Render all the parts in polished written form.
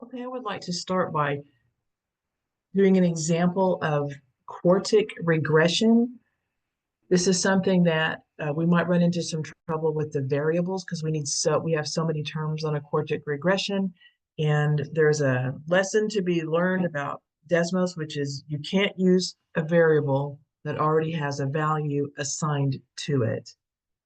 Okay, I would like to start by doing an example of quartic regression. This is something that we might run into some trouble with the variables because we have so many terms on a quartic regression. And there's a lesson to be learned about Desmos, which is you can't use a variable that already has a value assigned to it.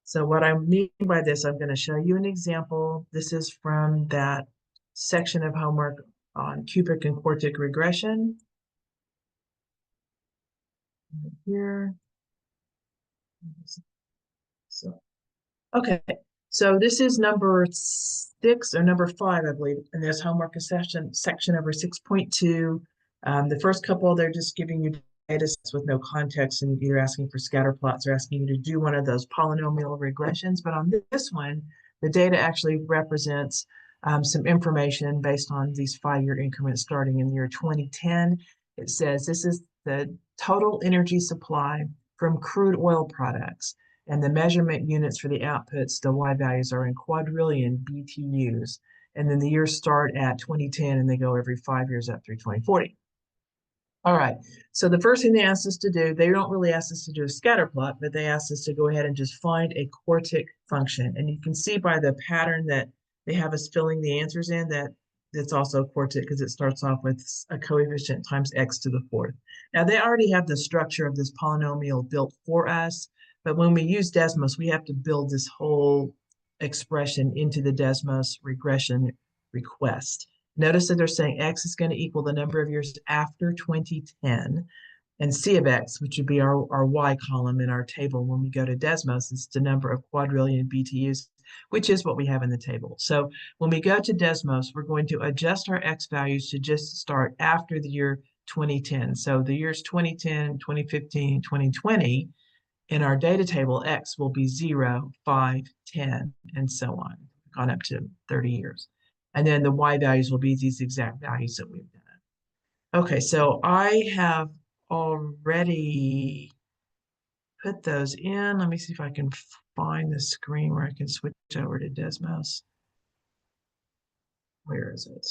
So what I mean by this, I'm going to show you an example. This is from that section of homework on cubic and quartic regression. Here. So, okay. So this is number 6 or number 5, I believe, in this homework section over 6.2. The first couple, they're just giving you data sets with no context and either asking for scatter plots or asking you to do one of those polynomial regressions. But on this one, the data actually represents some information based on these 5-year increments starting in the year 2010. It says this is the total energy supply from crude oil products, and the measurement units for the outputs, the Y values, are in quadrillion BTUs. And then the years start at 2010 and they go every 5 years up through 2040. All right, so the first thing they asked us to do, they don't really ask us to do a scatter plot, but they asked us to go ahead and just find a quartic function. And you can see by the pattern that they have us filling the answers in that it's also quartic because it starts off with a coefficient times x to the 4th. Now they already have the structure of this polynomial built for us, but when we use Desmos, we have to build this whole expression into the Desmos regression request. Notice that they're saying x is going to equal the number of years after 2010, and c of x, which would be our y column in our table when we go to Desmos, is the number of quadrillion BTUs, which is what we have in the table. So when we go to Desmos, we're going to adjust our x values to just start after the year 2010. So the years 2010, 2015, 2020, in our data table, x will be 0, 5, 10, and so on, gone up to 30 years. And then the y values will be these exact values that we've done. Okay, so I have already put those in. Let me see if I can find the screen where I can switch over to Desmos. Where is it?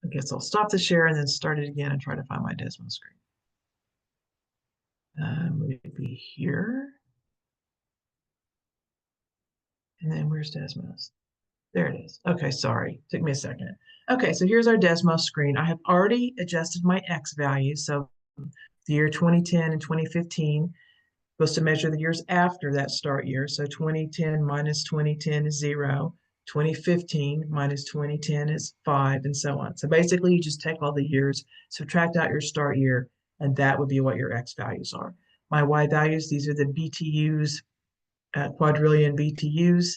I guess I'll stop the share and then start it again and try to find my Desmos screen. Would it be here? And then where's Desmos? There it is. Okay, sorry. Took me a second. Okay, so here's our Desmos screen. I have already adjusted my X value. So the year 2010 and 2015 goes to measure the years after that start year. So 2010 minus 2010 is 0. 2015 minus 2010 is 5, and so on. So basically, you just take all the years, subtract out your start year, and that would be what your X values are. My Y values, these are the BTUs, quadrillion BTUs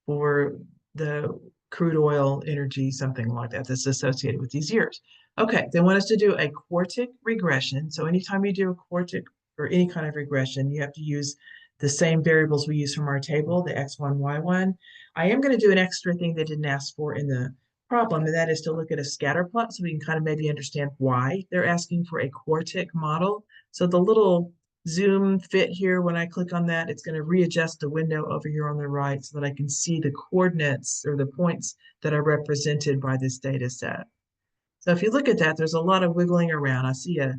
for the crude oil energy, something like that, that's associated with these years. Okay, they want us to do a quartic regression. So anytime you do a quartic or any kind of regression, you have to use the same variables we use from our table, the x1, y1. I am going to do an extra thing they didn't ask for in the problem, and that is to look at a scatter plot so we can kind of maybe understand why they're asking for a quartic model. So the little zoom fit here, when I click on that, it's going to readjust the window over here on the right so that I can see the coordinates or the points that are represented by this data set. So if you look at that, there's a lot of wiggling around. I see a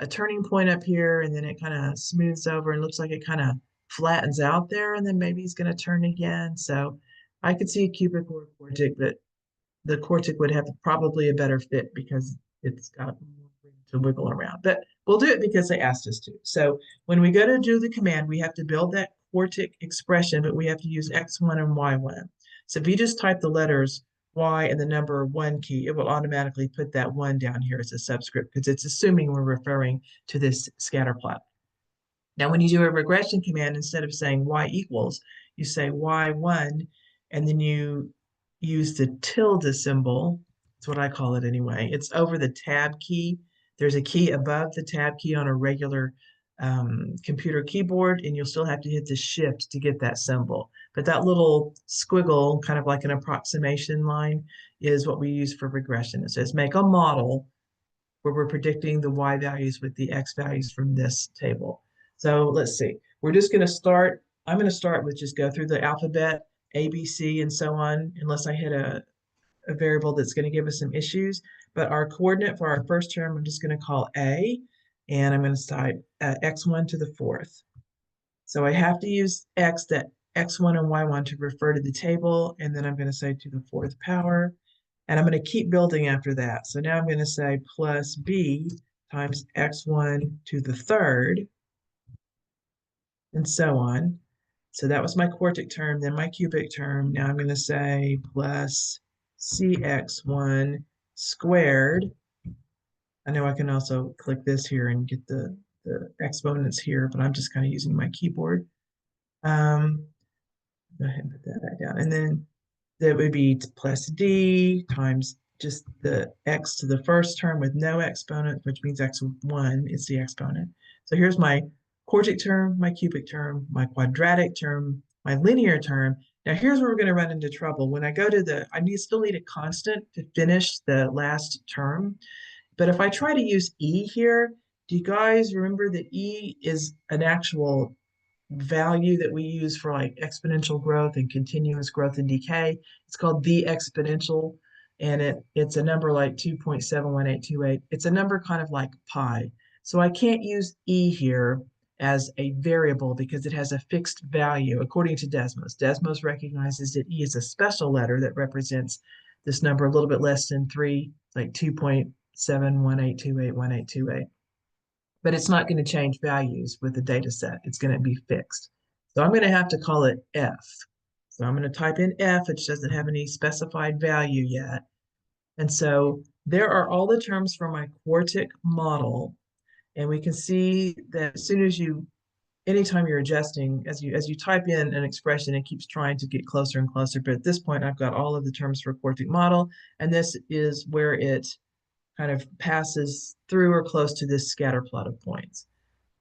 turning point up here, and then it kind of smooths over and looks like it kind of flattens out there, and then maybe it's going to turn again. So I could see a cubic or a quartic, but the quartic would have probably a better fit because it's got more room to wiggle around. But we'll do it because they asked us to. So when we go to do the command, we have to build that quartic expression, but we have to use x1 and y1. So if you just type the letters y and the number 1 key, it will automatically put that 1 down here as a subscript because it's assuming we're referring to this scatter plot. Now, when you do a regression command, instead of saying y equals, you say y1, and then you use the tilde symbol. That's what I call it anyway. It's over the tab key. There's a key above the tab key on a regular computer keyboard, and you'll still have to hit the shift to get that symbol. But that little squiggle, kind of like an approximation line, is what we use for regression. It says make a model where we're predicting the y values with the x values from this table. So let's see. We're just going to start. I'm going to start with just go through the alphabet, A, B, C, and so on, unless I hit a a variable that's going to give us some issues. But our coordinate for our first term, I'm just going to call A, and I'm going to type x1 to the fourth. So I have to use that x1 and y1 to refer to the table, and then I'm going to say to the fourth power, and I'm going to keep building after that. So now I'm going to say plus b times x1 to the third, and so on. So that was my quartic term, then my cubic term. Now I'm going to say plus cx1 squared. I know I can also click this here and get the exponents here, but I'm just kind of using my keyboard. Go ahead and put that back down. And then that would be plus d times just the x to the first term with no exponent, which means x1 is the exponent. So here's my quartic term, my cubic term, my quadratic term, my linear term. Now here's where we're going to run into trouble. When I go to still need a constant to finish the last term. But if I try to use e here, do you guys remember that e is an actual value that we use for like exponential growth and continuous growth and decay? It's called the exponential, and it's a number like 2.71828. It's a number kind of like pi. So I can't use e here as a variable because it has a fixed value according to Desmos. Desmos recognizes that e is a special letter that represents this number a little bit less than 3, like 2.718281828. But it's not going to change values with the data set. It's going to be fixed. So I'm going to have to call it f. So I'm going to type in f, which doesn't have any specified value yet. And so there are all the terms for my quartic model. And we can see that as soon as anytime you're adjusting, as you type in an expression, it keeps trying to get closer and closer. But at this point, I've got all of the terms for a quartic model. And this is where it kind of passes through or close to this scatter plot of points.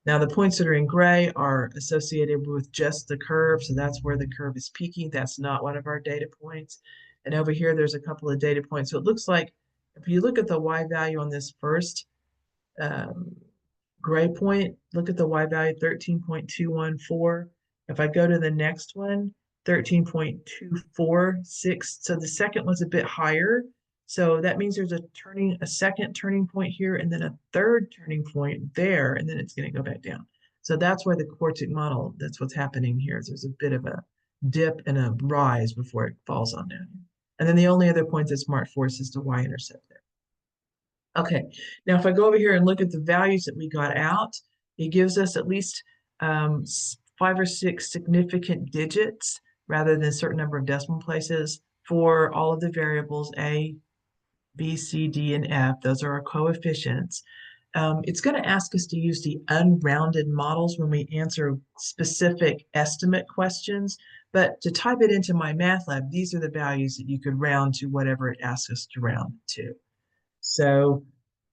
Now the points that are in gray are associated with just the curve, so that's where the curve is peaking. That's not one of our data points. And over here, there's a couple of data points. So it looks like if you look at the y value on this first gray point, look at the y value, 13.214. If I go to the next one, 13.246. So the second one's a bit higher. So that means there's a second turning point here, and then a third turning point there, and then it's going to go back down. So that's why the quartic model, that's what's happening here. There's a bit of a dip and a rise before it falls on down. And then the only other point that's marked for us is the y-intercept there. Okay, now if I go over here and look at the values that we got out, it gives us at least 5 or 6 significant digits rather than a certain number of decimal places for all of the variables A, B, C, D, and F. Those are our coefficients. It's going to ask us to use the unrounded models when we answer specific estimate questions. But to type it into my math lab, these are the values that you could round to whatever it asks us to round to. So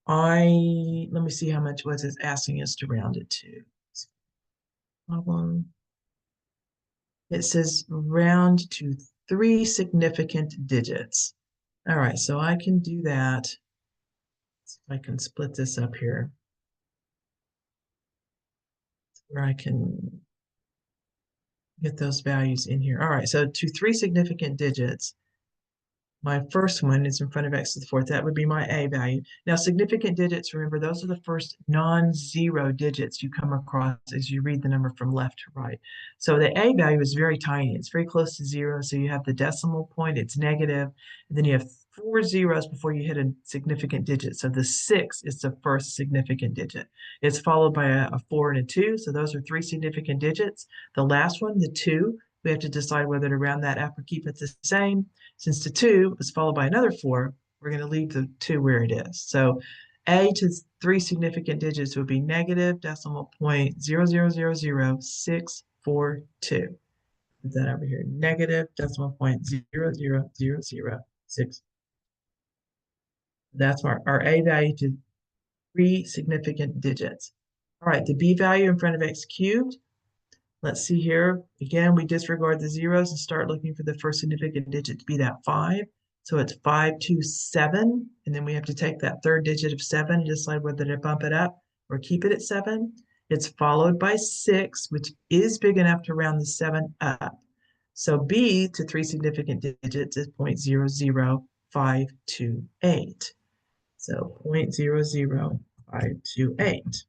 let me see how much was it asking us to round it to. Problem. It says round to 3 significant digits. All right, so I can do that. See if I can split this up here, where I can get those values in here. All right, so to 3 significant digits, my first one is in front of x to the fourth. That would be my a value. Now, significant digits, remember, those are the first non-zero digits you come across as you read the number from left to right. So the a value is very tiny. It's very close to 0. So you have the decimal point, it's negative, and then you have 4 zeros before you hit a significant digit. So the 6 is the first significant digit. It's followed by a 4 and a 2. So those are 3 significant digits. The last one, the 2, we have to decide whether to round that up or keep it the same. Since the 2 is followed by another 4, we're going to leave the 2 where it is. So a to 3 significant digits would be negative decimal point 0.0000642. Put that over here. Negative decimal point 0.00006. That's our a value to 3 significant digits. All right, the b value in front of x cubed. Let's see here. Again, we disregard the zeros and start looking for the first significant digit to be that 5. So it's 527. And then we have to take that third digit of 7 and decide whether to bump it up or keep it at 7. It's followed by 6, which is big enough to round the 7 up. So b to 3 significant digits is 0.00. 0.528. So 0.00528.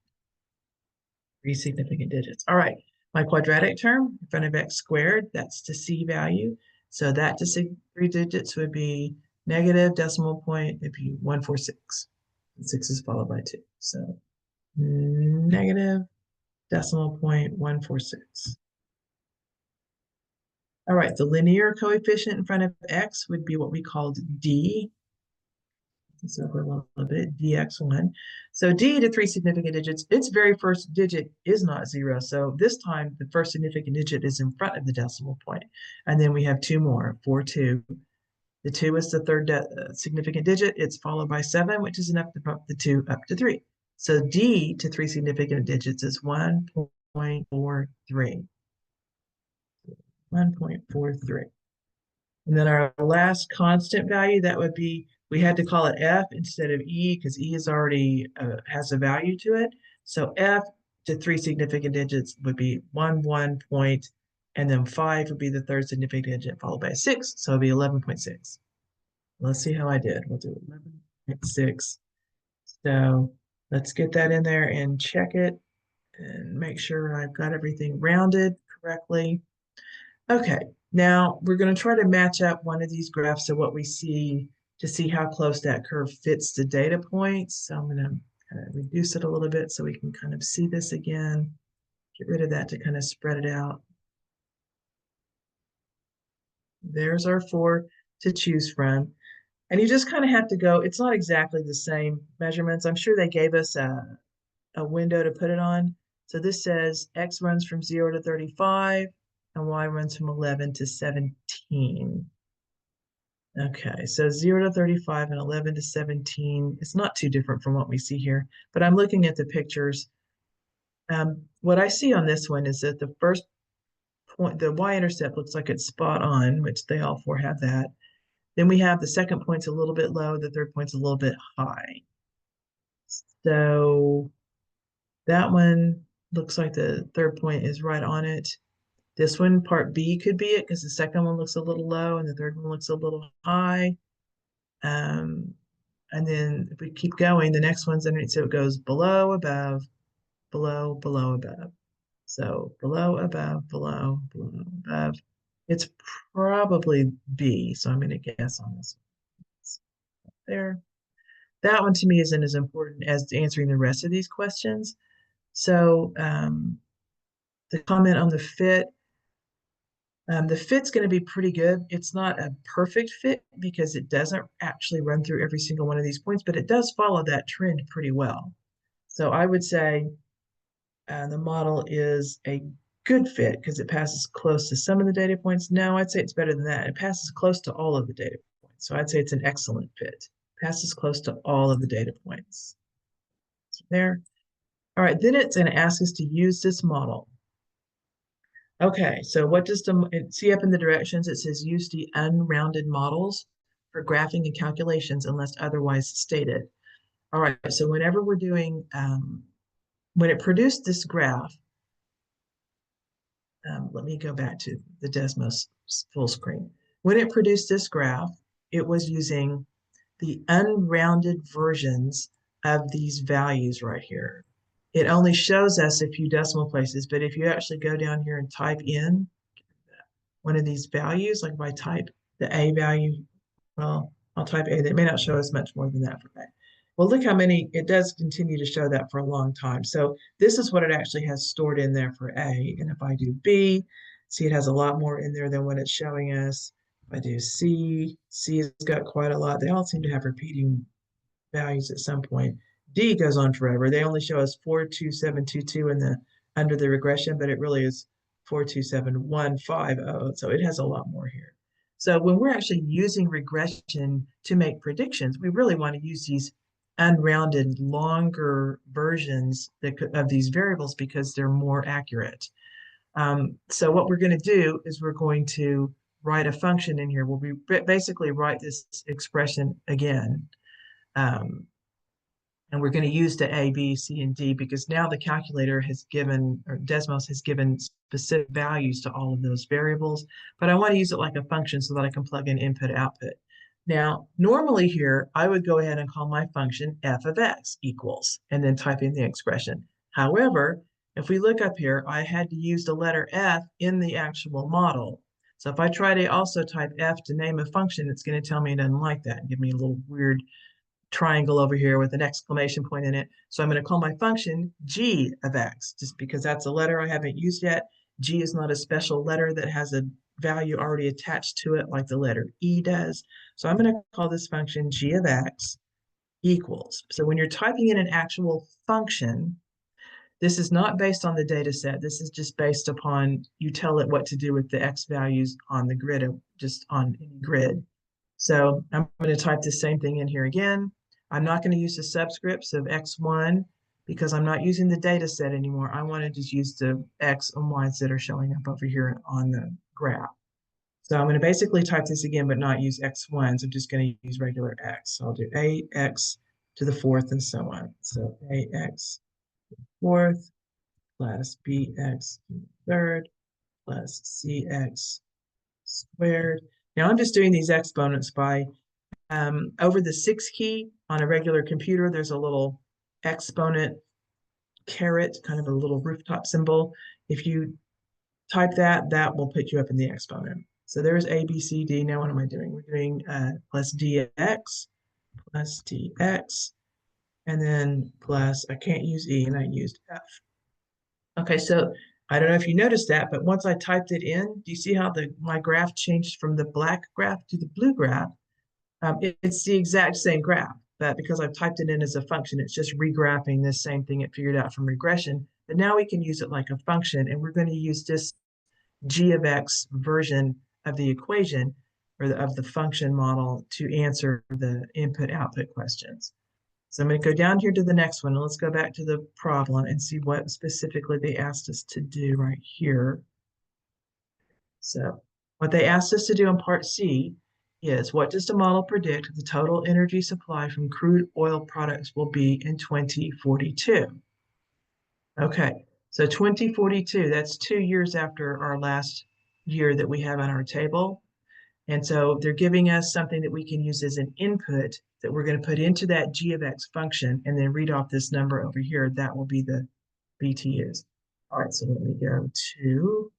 Three significant digits. All right, my quadratic term in front of x squared, that's the c value. So that to three digits would be negative decimal point, it'd be 146. And 6 is followed by 2. So negative decimal point 146. All right, the linear coefficient in front of x would be what we called d. This over a little bit, dx1. So d to three significant digits, its very first digit is not 0. So this time, the first significant digit is in front of the decimal point. And then we have two more, 4, 2. The 2 is the third significant digit. It's followed by 7, which is enough to bump the 2 up to 3. So d to three significant digits is 1.43. 1.43. And then our last constant value, that would be, we had to call it f instead of e because e is already has a value to it. So f to three significant digits would be 1 point, and then 5 would be the third significant digit followed by a 6. So it'd be 11.6. Let's see how I did. We'll do 11.6. So let's get that in there and check it and make sure I've got everything rounded correctly. Okay, now we're going to try to match up one of these graphs to what we see to see how close that curve fits the data points. So I'm going to kind of reduce it a little bit so we can kind of see this again. Get rid of that to kind of spread it out. There's our 4 to choose from. And you just kind of have to go, it's not exactly the same measurements. I'm sure they gave us a window to put it on. So this says X runs from 0 to 35 and Y runs from 11 to 17. Okay, so 0 to 35 and 11 to 17. It's not too different from what we see here, but I'm looking at the pictures. What I see on this one is that the first point, the y-intercept looks like it's spot on, which they all four have that. Then we have the second point's a little bit low, the third point's a little bit high. So that one looks like the third point is right on it. This one, part B, could be it because the second one looks a little low and the third one looks a little high. And then if we keep going, the next one's underneath, so it goes below, above, below, below, above. So below, above, below, below, above. It's probably B, so I'm going to guess on this one. There. That one to me isn't as important as answering the rest of these questions. So the comment on the fit's going to be pretty good. It's not a perfect fit because it doesn't actually run through every single one of these points, but it does follow that trend pretty well. So I would say the model is a good fit because it passes close to some of the data points. No, I'd say it's better than that. It passes close to all of the data points. So I'd say it's an excellent fit. Passes close to all of the data points. So there. All right, then it's going to ask us to use this model. Okay, so what does see up in the directions, it says use the unrounded models for graphing and calculations unless otherwise stated. All right, so whenever we're doing, when it produced this graph, let me go back to the Desmos full screen. When it produced this graph, it was using the unrounded versions of these values right here. It only shows us a few decimal places, but if you actually go down here and type in one of these values, like if I type the A value, well, I'll type A, that may not show us much more than that for A. Well, look how many, it does continue to show that for a long time. So this is what it actually has stored in there for A. And if I do B, see it has a lot more in there than what it's showing us. If I do C, C has got quite a lot. They all seem to have repeating values at some point. D goes on forever. They only show us 42722 in the under the regression, but it really is 427150. So it has a lot more here. So when we're actually using regression to make predictions, we really want to use these unrounded, longer versions of these variables because they're more accurate. So what we're going to do is we're going to write a function in here. We'll basically write this expression again. And we're going to use the A, B, C, and D because now the calculator has given, or Desmos has given specific values to all of those variables, but I want to use it like a function so that I can plug in input, output. Now, normally here, I would go ahead and call my function f of x equals, and then type in the expression. However, if we look up here, I had to use the letter f in the actual model. So if I try to also type f to name a function, it's going to tell me it doesn't like that and give me a little weird triangle over here with an exclamation point in it. So I'm going to call my function g of x, just because that's a letter I haven't used yet. G is not a special letter that has a value already attached to it like the letter E does. So I'm going to call this function g of x equals. So when you're typing in an actual function, this is not based on the data set. This is just based upon you tell it what to do with the x values on the grid, just on any grid. So I'm going to type the same thing in here again. I'm not going to use the subscripts of x1 because I'm not using the data set anymore. I want to just use the x and y's that are showing up over here on the graph. So I'm going to basically type this again, but not use x1s. I'm just going to use regular x. So I'll do ax to the fourth and so on. So ax fourth plus bx to the third plus cx squared. Now I'm just doing these exponents by over the 6 key on a regular computer, there's a little exponent caret, kind of a little rooftop symbol. If you type that, that will put you up in the exponent. So there's A, B, C, D. Now what am I doing? We're doing plus dx, and then plus, I can't use E, and I used F. Okay, so I don't know if you noticed that, but once I typed it in, do you see how my graph changed from the black graph to the blue graph? It's the exact same graph, but because I've typed it in as a function, it's just regraphing this same thing it figured out from regression. But now we can use it like a function, and we're going to use this g of x version of the equation or of the function model to answer the input-output questions. So I'm going to go down here to the next one, and let's go back to the problem and see what specifically they asked us to do right here. So what they asked us to do in part C is, what does the model predict the total energy supply from crude oil products will be in 2042? Okay, so 2042, that's 2 years after our last year that we have on our table. And so they're giving us something that we can use as an input that we're going to put into that g of x function and then read off this number over here. That will be the BTUs. All right, so let me go to,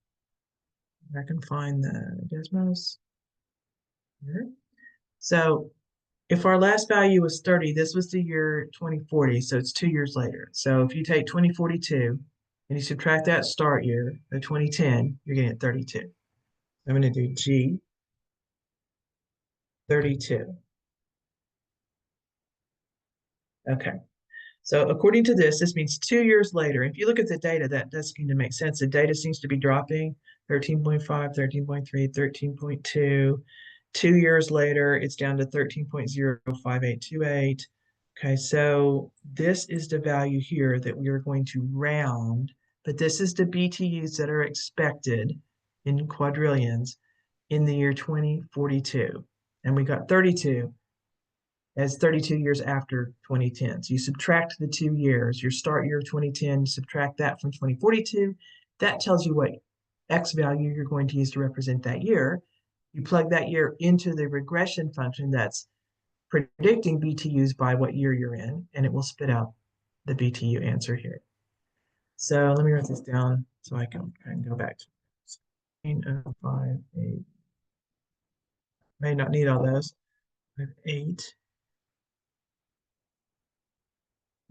I can find the Desmos here. So if our last value was 30, this was the year 2040, so it's 2 years later. So if you take 2042 and you subtract that start year of 2010, you're getting 32. I'm going to do G 32. Okay. So according to this means 2 years later. If you look at the data, that does seem to make sense. The data seems to be dropping 13.5, 13.3, 13.2. 2 years later, it's down to 13.05828. Okay, so this is the value here that we are going to round, but this is the BTUs that are expected in quadrillions in the year 2042. And we got 32 as 32 years after 2010. So you subtract the 2 years, your start year of 2010, subtract that from 2042. That tells you what X value you're going to use to represent that year. You plug that year into the regression function that's predicting BTUs by what year you're in, and it will spit out the BTU answer here. So let me write this down so I can go back to 8. May not need all those. I have 8.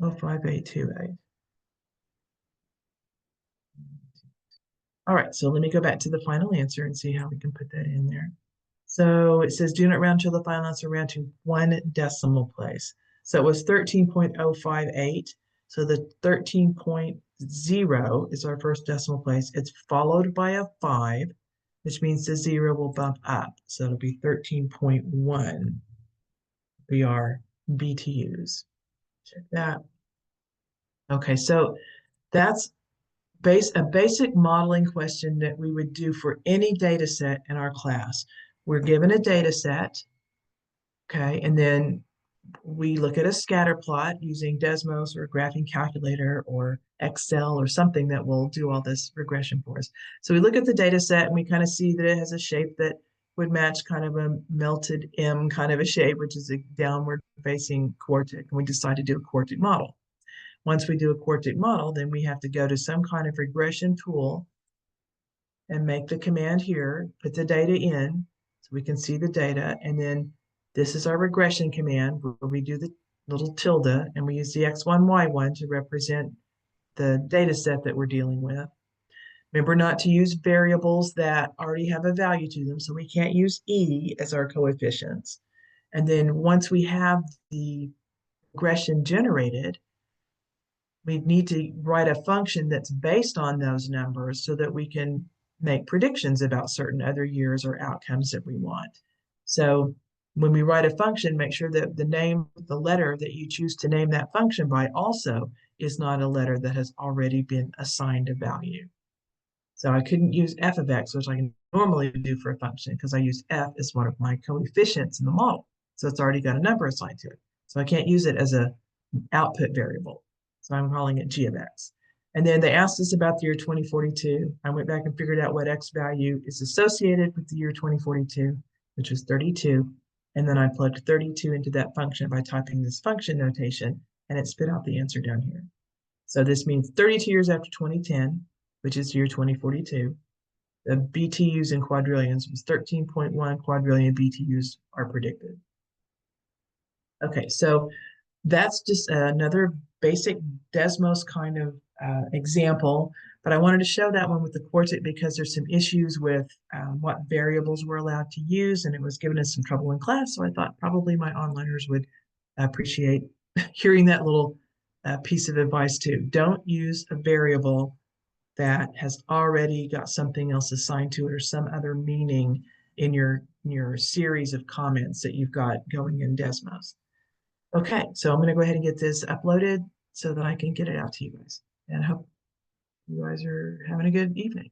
05828. All right, so let me go back to the final answer and see how we can put that in there. So it says, do not round to the final answer, round to 1 decimal place. So it was 13.058. So the 13.0 is our first decimal place. It's followed by a 5, which means the 0 will bump up. So it'll be 13.1 be our BTUs. Check that. Okay, so that's a basic modeling question that we would do for any data set in our class. We're given a data set, okay, and then we look at a scatter plot using Desmos or a graphing calculator or Excel or something that will do all this regression for us. So we look at the data set and we kind of see that it has a shape that would match kind of a melted M kind of a shape, which is a downward facing quartic. And we decide to do a quartic model. Once we do a quartic model, then we have to go to some kind of regression tool and make the command here, put the data in so we can see the data. And then this is our regression command where we do the little tilde and we use the X1, Y1 to represent the data set that we're dealing with. Remember not to use variables that already have a value to them. So we can't use E as our coefficients. And then once we have the regression generated, we need to write a function that's based on those numbers so that we can make predictions about certain other years or outcomes that we want. So when we write a function, make sure that the letter that you choose to name that function by also is not a letter that has already been assigned a value. So I couldn't use f of x, which I can normally do for a function because I use f as one of my coefficients in the model. So it's already got a number assigned to it. So I can't use it as an output variable. So I'm calling it g of x. And then they asked us about the year 2042. I went back and figured out what x value is associated with the year 2042, which was 32. And then I plugged 32 into that function by typing this function notation, and it spit out the answer down here. So this means 32 years after 2010, which is the year 2042, the BTUs in quadrillions was 13.1 quadrillion BTUs are predicted. Okay, so that's just another basic Desmos kind of example, but I wanted to show that one with the Quartic because there's some issues with what variables we're allowed to use, and it was giving us some trouble in class, so I thought probably my onliners would appreciate hearing that little piece of advice too. Don't use a variable that has already got something else assigned to it or some other meaning in your series of comments that you've got going in Desmos. Okay, so I'm going to go ahead and get this uploaded so that I can get it out to you guys. And I hope you guys are having a good evening.